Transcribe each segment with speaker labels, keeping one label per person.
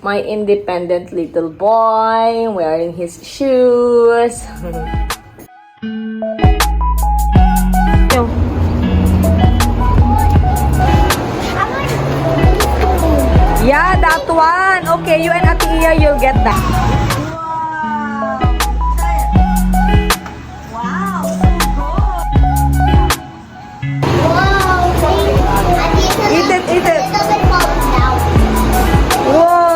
Speaker 1: My independent little boy wearing his shoes. Yeah, that one. Okay, you and Ate Iya, you'll get that.
Speaker 2: Wow, so good. Wow,
Speaker 1: Eat it, eat it.
Speaker 2: It doesn't fall down.
Speaker 1: Whoa.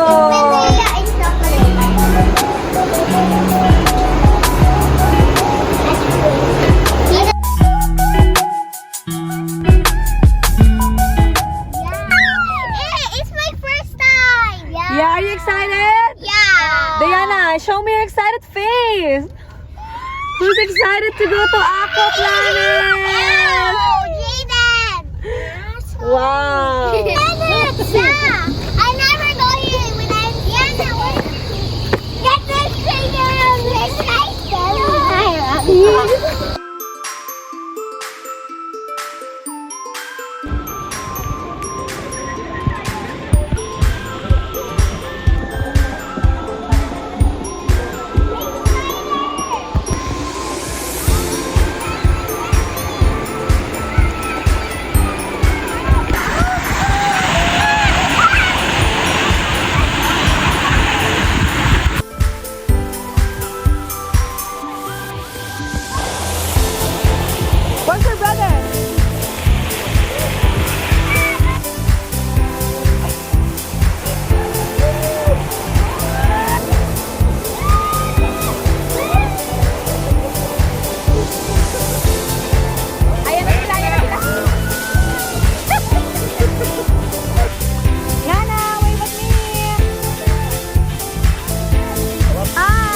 Speaker 2: It's my first time.
Speaker 1: Yeah, are you excited?
Speaker 2: Yeah.
Speaker 1: Diana, show me your excited face. Who's excited to go to Aqua Planet?
Speaker 2: Oh, Jaden.
Speaker 1: Wow.
Speaker 2: Yeah. I never go here when I'm young. Get this finger on this side.
Speaker 1: Where's your brother? Ayan na sila, ayan na sila. Nana, wave at me. Hi.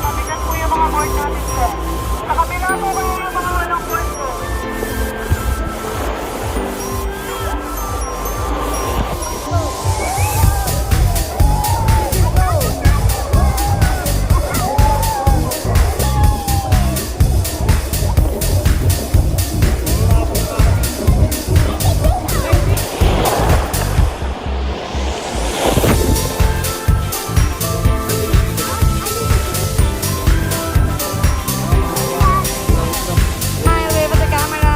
Speaker 3: Mabigat po yung mga board natin sir. Sa kabila po kayo yung mga walang board ko.
Speaker 1: Hi, wave at the camera.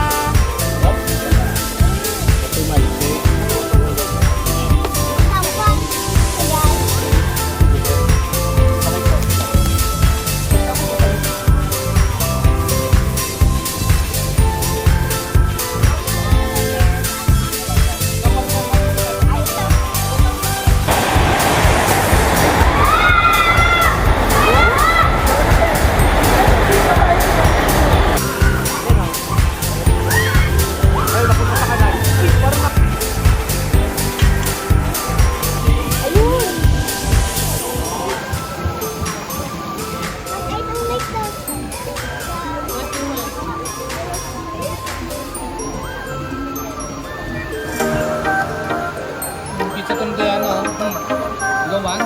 Speaker 4: Pizza tong Diana, gawan.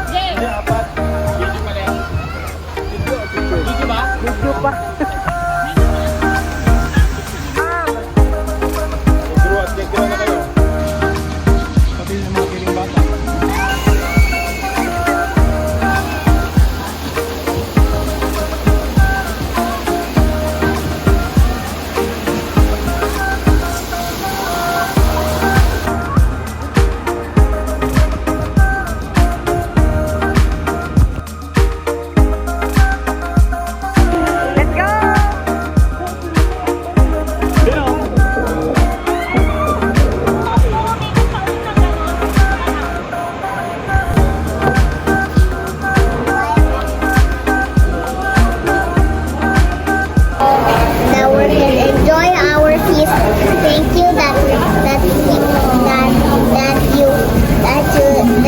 Speaker 4: Hindi, apat. Dito pala yan. Dito ba?
Speaker 1: Video pa.
Speaker 4: Nag-draw na kayo. Pati yung mga piling bata.
Speaker 1: Let's go!
Speaker 2: Now we can enjoy our feast. Thank you that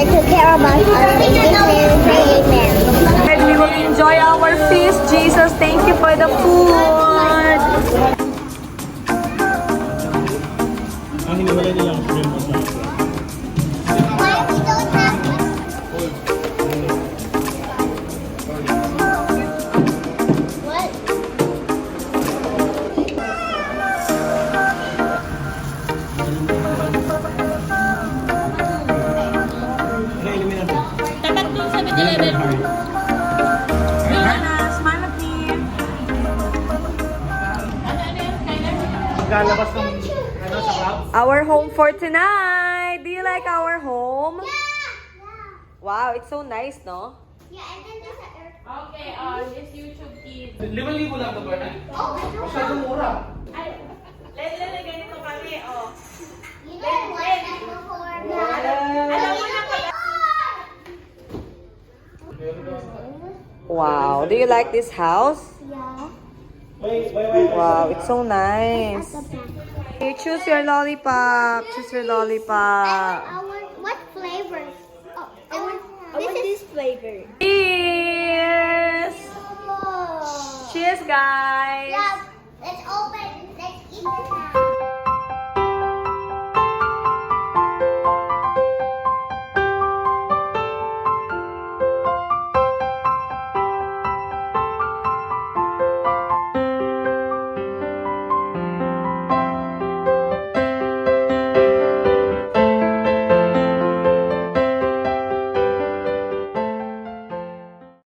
Speaker 2: you care about us. In this name, we pray, amen.
Speaker 1: And we will enjoy our feast. Jesus, thank you for the food.
Speaker 4: Ang hiniwalay nilang shrimp at lobster. lalabas ng ano sa club.
Speaker 1: Our home for tonight. Do you like our home?
Speaker 2: Yeah.
Speaker 1: Wow, it's so nice, no?
Speaker 2: Yeah, and then there's an air.
Speaker 3: Okay, this YouTube Kids.
Speaker 4: 5,000 lang ito, Bernie.
Speaker 2: Oh, I don't
Speaker 4: Masyadong mura.
Speaker 3: Ay, Lele, ganito kami, oh.
Speaker 2: You know what? That's before.
Speaker 3: Alam mo na pala.
Speaker 1: Wow, do you like this house?
Speaker 2: Yeah.
Speaker 4: Wait.
Speaker 1: Wow, it's so nice.
Speaker 2: At the back.
Speaker 1: Okay, choose your lollipop. Choose your lollipop.
Speaker 2: I want what flavor? Oh, I want this flavor.
Speaker 1: Cheers!
Speaker 2: Oh.
Speaker 1: Cheers, guys!
Speaker 2: Yeah,